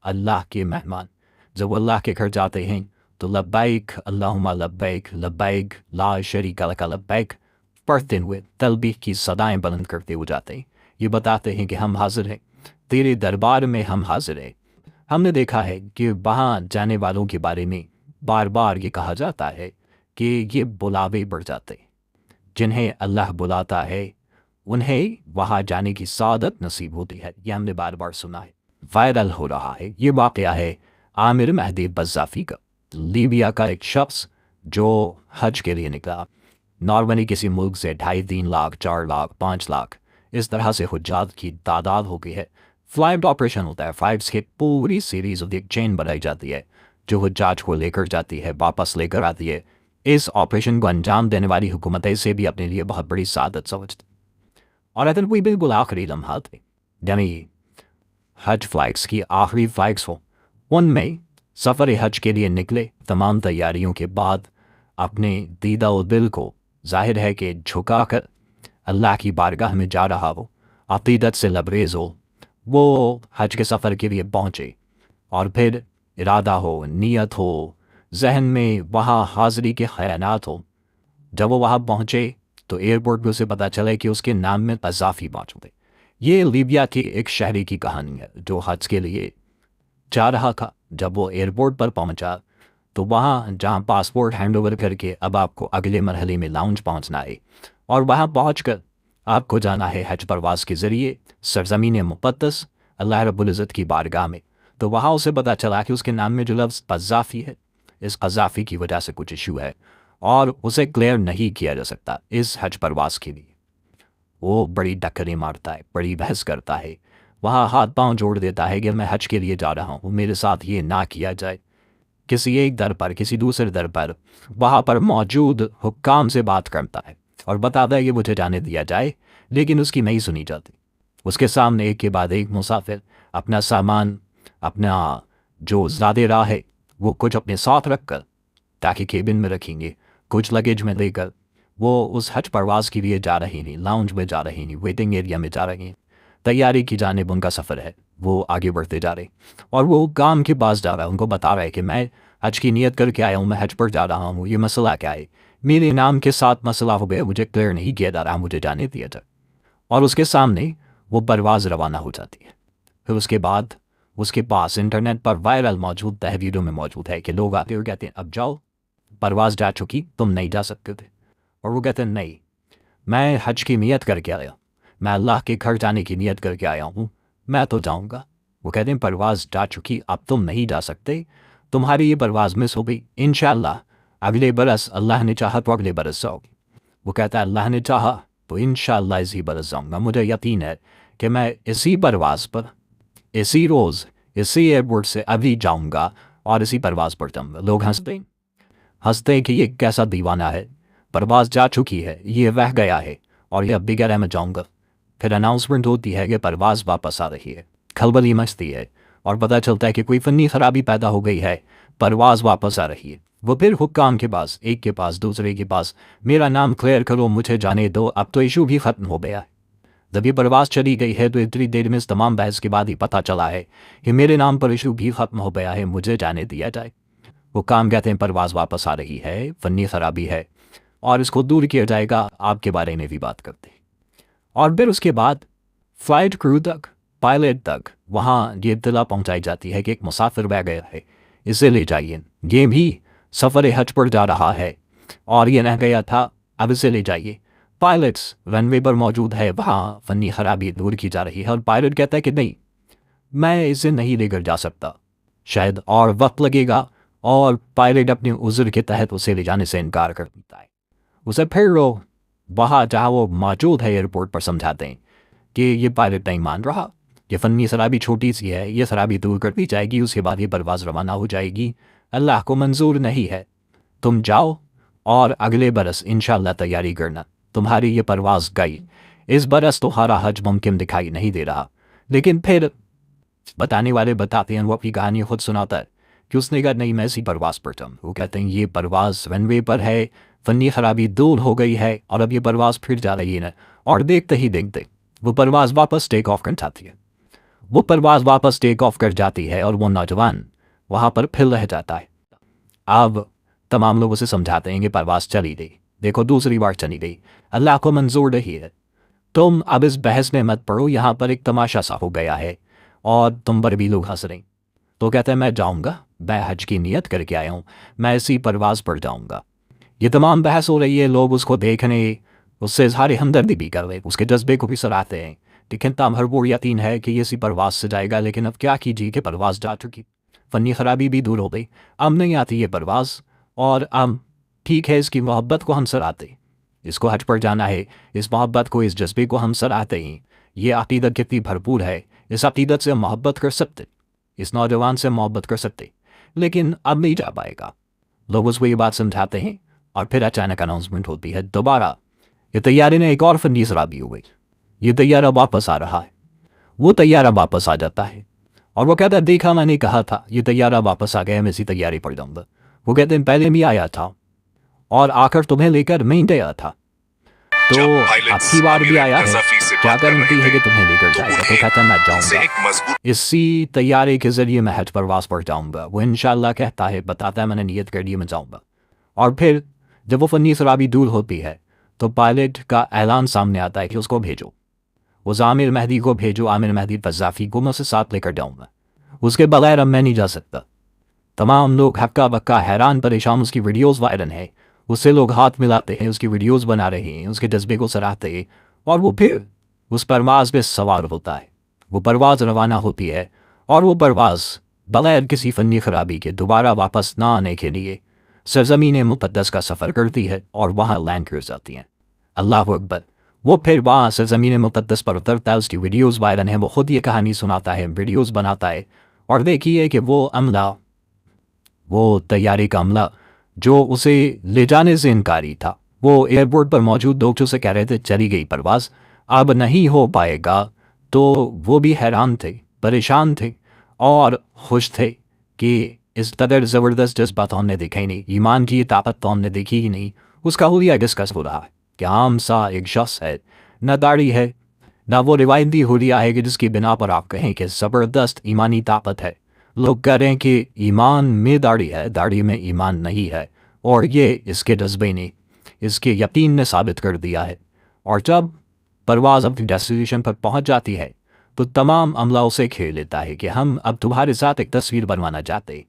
अल्लाह के मेहमान। जब वो अल्लाह के घर जाते हैं तो लब्बैक अल्लाहुम्मा लब्बैक लब्बैक ला शरीका लक लब्बैक पढ़ते हुए तलबीह की सदाएं बुलंद करते हुए जाते हैं। ये बताते हैं कि हम हाजिर हैं, तेरे दरबार में हम हाजिर हैं। हमने देखा है कि वहाँ जाने वालों के बारे में बार बार ये कहा जाता है कि ये बुलावे बढ़ जाते, जिन्हें अल्लाह बुलाता है उन्हें वहाँ जाने की सादत नसीब होती है। ये हमने बार बार सुना है, वायरल हो रहा है। ये वाक़या है आमिर महदी बज़ाफ़ी का, लीबिया का एक शख्स जो हज के लिए निकला। नॉर्मली किसी मुल्क से 2.5-3 लाख 4 लाख 5 लाख इस तरह से हुज्जात की तादाद हो गई है। फ्लाइट ऑपरेशन होता है, फ्लाइट्स की पूरी सीरीज़ ऑफ एक चेन बनाई जाती है जो हुज्जाज को लेकर जाती है, वापस लेकर आती है। इस ऑपरेशन को अंजाम देने वाली हुकूमतें से भी अपने लिए बहुत बड़ी सादत समझती। और अदन कोई बिल्कुल आखिरी लम्हा थे, यानी हज फ्लाइट्स की आखिरी फ्लाइट्स हो, उनमें सफ़र हज के लिए निकले तमाम तैयारियों के बाद अपने दीदा दिल को जाहिर है कि झुका कर अल्लाह की बारगाह में जा रहा हो, अक़ीदत से लबरेज़ हो, वो हज के सफ़र के लिए पहुँचे और फिर इरादा हो, नीयत हो, जहन में वहाँ हाज़री के ख़यालात हो। जब वो वहाँ पहुँचे तो एयरपोर्ट पर उसे पता चला कि उसके नाम में क़ज़ाफ़ी मौजूद है। ये लीबिया के एक शहरी की कहानी है जो हज के लिए जा रहा था। जब वो एयरपोर्ट पर पहुँचा तो वहाँ जहाँ पासपोर्ट हैंड ओवर करके अब आपको अगले मरहले में लाउंज पहुँचना है और वहाँ पहुँचकर आपको जाना है हज परवाज़ के ज़रिए सरज़मीन मुक़द्दस अल्लाह रब्बुल इज़्ज़त की बारगाह में। तो वहाँ उसे पता चला कि उसके नाम में जो लफ्ज़ क़ज़ाफ़ी है, इस क़ज़ाफ़ी की वजह से कुछ इशू है और उसे क्लियर नहीं किया जा सकता इस हज परवाज़ के लिए। वो बड़ी डकरें मारता है, बड़ी बहस करता है, वहाँ हाथ पांव जोड़ देता है कि मैं हज के लिए जा रहा हूँ, मेरे साथ ये ना किया जाए। किसी एक दर पर, किसी दूसरे दर पर वहाँ पर मौजूद हुक्काम से बात करता है और बताता है कि मुझे जाने दिया जाए, लेकिन उसकी नहीं सुनी जाती। उसके सामने एक के बाद एक मुसाफिर अपना सामान, अपना जो ज़ादे राह है वो कुछ अपने साथ रख कर ताकि केबिन में रखेंगे, कुछ लगेज में लेकर वो उस हज परवाज़ के लिए जा रहे हैं, लाउंज में जा रहे हैं, वेटिंग एरिया में जा रहे हैं। तैयारी की जानिब उनका सफ़र है, वो आगे बढ़ते जा रहे और वो काम के पास जा रहा है, उनको बता रहा है कि मैं हज की नीयत करके आया हूँ, मैं हज पर जा रहा हूँ, ये मसला क्या है, मेरे नाम के साथ मसला हो गया, मुझे क्लियर नहीं किया जा रहा, मुझे जाने दिया जाए। और उसके सामने वो परवाज़ रवाना हो जाती है। फिर उसके बाद उसके पास इंटरनेट पर वायरल मौजूद तहरीरों में मौजूद है कि लोग आते हुए कहते हैं अब जाओ, परवाज़ जा चुकी, तुम नहीं जा सकते थे। और वो कहते हैं नहीं, मैं हज की नीयत करके आया, मैं अल्लाह के घर जाने की नीयत करके आया हूँ, मैं तो जाऊँगा। वो कहते हैं परवाज़ जा चुकी, अब तुम नहीं जा सकते, तुम्हारी ये परवाज़ मिस हो गई, इंशाअल्लाह अगले बरस अल्लाह ने चाहा तो अगले बरस जाओगी। वो कहता है अल्लाह ने चाहा तो इंशाअल्लाह इसी बरस जाऊँगा, मुझे यकीन है कि मैं इसी परवाज़ पर, इसी रोज़, इसी एयरपोर्ट से अभी जाऊँगा और इसी परवाज़ पर जाऊँगा। लोग हंसते हैं कि ये कैसा दीवाना है, परवाज़ जा चुकी है, ये वह गया है और ये अब भी कह रहा है मैं जाऊँगा। फिर अनाउंसमेंट होती है कि परवाज़ वापस आ रही है, खलबली मचती है और पता चलता है कि कोई फ़नी ख़राबी पैदा हो गई है, परवाज़ वापस आ रही है। वो फिर हुक्काम के पास, एक के पास, दूसरे के पास, मेरा नाम क्लियर करो, मुझे जाने दो, अब तो इशू भी ख़त्म हो गया है। जब ये परवाज़ चली गई है तो इतनी देर में इस तमाम बहस के बाद ही पता चला है कि मेरे नाम पर इशू भी ख़त्म हो गया है, मुझे जाने दिया जाए। हुक्काम कहते हैं परवाज़ वापस आ रही है, फ़नी ख़राबी है और इसको दूर किया जाएगा, आपके बारे में भी बात करते हैं। और फिर उसके बाद फ़्लाइट क्रू तक, पायलट तक वहाँ ये इत्तला पहुँचाई जाती है कि एक मुसाफिर बह गया है, इसे ले जाइए, ये भी सफ़र हज पर जा रहा है और ये रह गया था, अब इसे ले जाइए। पायलट्स रनवे पर मौजूद है, वहाँ फ़नी ख़राबी दूर की जा रही है और पायलट कहता है कि नहीं, मैं इसे नहीं लेकर जा सकता, शायद और वक्त लगेगा, और पायलट अपने उज़्र के तहत उसे ले जाने से इनकार कर देता है। उसे फिर वहाँ जहाँ वो मौजूद है एयरपोर्ट पर समझाते हैं कि ये पायलट नहीं मान रहा, ये फ़नी शराबी छोटी सी है, ये शराबी दूर कर दी जाएगी, उसके बाद ये परवाज़ रवाना हो जाएगी, अल्लाह को मंजूर नहीं है, तुम जाओ और अगले बरस इंशाअल्लाह तैयारी करना, तुम्हारी ये परवाज़ गई, इस बरस तुम्हारा हज मुमकिन दिखाई नहीं दे रहा। लेकिन फिर बताने वाले बताते हैं, वो अपनी कहानी खुद सुनाता है कि उसने कहा नहीं, मैं इसी परवाज़ पर जाऊँ। वो कहते हैं ये परवाज़ रनवे पर है, फ़नी ख़राबी दूर हो गई है और अब ये परवाज़ फिर जा रही है ना, और देखते ही देखते वो परवाज़ वापस टेक ऑफ कर जाती है। वो परवाज़ वापस टेक ऑफ कर जाती है और वो नौजवान वहाँ पर फिर रह जाता है। अब तमाम लोग उसे समझाते हैं कि परवाज़ चली गई, देखो दूसरी बार चली गई, अल्लाह को मंजूर नहीं है, तुम अब इस बहस में मत पढ़ो, यहाँ पर एक तमाशा सा हो गया है और तुम पर भी लोग हंस रहे। तो कहते हैं मैं जाऊँगा, मैं हज की नियत करके आया हूँ, मैं इसी परवाज़ पर जाऊँगा। ये तमाम बहस हो रही है, लोग उसको देखने उससे इजहार हमदर्दी भी कर रहे, उसके जज्बे को भी सराहते हैं, लेकिन ताम हर वो यकीन है कि ये इसी परवाज़ से जाएगा। लेकिन अब क्या कीजिए कि परवाज़ जा चुकी, फ़नी ख़राबी भी दूर हो गई, अब नहीं आती ये परवाज़। और अब ठीक है, इसकी मोहब्बत को हम सराहते, इसको हज पर जाना है, इस मोहब्बत को, इस जज्बे को हम सराहते हैं। ये अक़ीदत कितनी भरपूर है, इस अक़ीदत से मोहब्बत कर सकते, इस नौजवान से मोहब्बत कर सकते, लेकिन अब नहीं जा पाएगा। लोग उसको ये बात समझाते हैं और फिर अचानक अनाउंसमेंट होती है दोबारा, ये तैयारी ने एक और फनी खराबी हो गई, ये तैयारा वापस आ रहा है। वो तैयारा वापस आ जाता है और वो कहता है देखा मैंने कहा था, ये तैयारा वापस आ गया, मैं इसी तैयारी पर जाऊँगा। वो कहते हैं पहले भी आया था और आकर तुम्हें लेकर मैं गया था, तो आपकी बार भी आया है, क्या गारंटी है कि तुम्हें लेकर जाएगा? तो कहता है मैं जाऊँगा, इसी तैयारी के ज़रिए मैं हज परवाज़ पर जाऊँगा। वो इंशाअल्लाह कहता है, बताता है मैंने नियत कर दी मैं जाऊँगा। और फिर जब वो फनी खराबी दूर होती है तो पायलट का ऐलान सामने आता है कि उसको भेजो, उस आमिर मेहदी को भेजो, आमिर मेहदी क़ज़्ज़ाफ़ी को मैं उसे साथ लेकर जाऊँगा, उसके बगैर अब मैं नहीं जा सकता। तमाम लोग हक्का बक्का हैरान परेशान, उसकी वीडियोज़ वायरल हैं, उससे लोग हाथ मिलाते हैं, उसकी वीडियोज़ बना रहे हैं, उसके जज्बे को सराहते हैं। और वो फिर उस परवाज़ पे सवार होता है, वो परवाज़ रवाना होती है और वो परवाज़ बगैर किसी फ़नी खराबी के दोबारा वापस ना आने के लिए सरज़मीन मुक़द्दस का सफ़र करती है और वहाँ लैंड कर जाती हैं। अल्लाह अकबर। वो फिर वहाँ सरज़मीन मुक़द्दस पर उतरता है, उसकी वीडियोज़ वायरल हैं, वो ख़ुद ये कहानी सुनाता है, वीडियोज़ बनाता है। और देखिए कि वो अमला, वो तैयारी का अमला जो उसे ले जाने से इनकारी था, वो एयरपोर्ट पर मौजूद लोग से कह रहे थे चली गई परवाज़, अब नहीं हो पाएगा, तो वो भी हैरान थे, परेशान थे और खुश थे कि इस कदर ज़बरदस्त जज्बा तो हमने देखा ही नहीं, ईमान की ताकत तो हमने देखी ही नहीं। उसका हुलिया डिस्कस हो रहा है कि आम सा एक शख्स है, न दाढ़ी है, ना वो रिवायती हुलिया है कि जिसकी बिना पर आप कहें कि ज़बरदस्त ईमानी ताकत है। लोग कह रहे हैं कि ईमान में दाढ़ी है, दाढ़ी में ईमान नहीं है, और ये इसके जज्बे ने, इसके यकीन ने साबित कर दिया है। और जब परवाज़ अपनी डेस्टिनेशन पर पहुंच जाती है तो तमाम अमला उसे खेल लेता है कि हम अब तुम्हारे साथ एक तस्वीर बनवाना चाहते,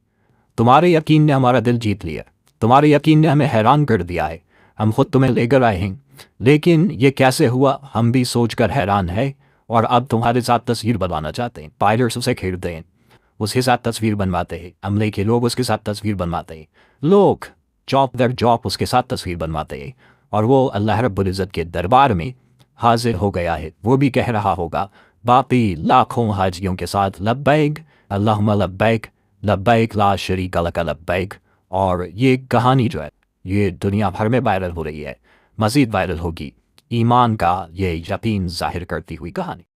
तुम्हारे यकीन ने हमारा दिल जीत लिया, तुम्हारे यकीन ने हमें हैरान कर दिया है, हम खुद तुम्हें लेकर आए हैं, लेकिन ये कैसे हुआ हम भी सोच कर हैरान है और अब तुम्हारे साथ तस्वीर बनवाना चाहते हैं। पायलट्स उसे खेलते हैं, उसके साथ तस्वीर बनवाते हैं, अमले के लोग उसके साथ तस्वीर बनवाते हैं, लोग चौप दर चौप उसके साथ तस्वीर बनवाते हैं। और वो अल्लाह रब्बुल इज़्ज़त के दरबार में हाजिर हो गया है। वो भी कह रहा होगा बाकी लाखों हाजियों के साथ लब्बैक अल्लाहुम्मा लब्बैक, लब्बैक ला शरीका लक लब्बैक। और ये कहानी जो है ये दुनिया भर में वायरल हो रही है, मज़ीद वायरल होगी, ईमान का ये यकीन ज़ाहिर करती हुई कहानी।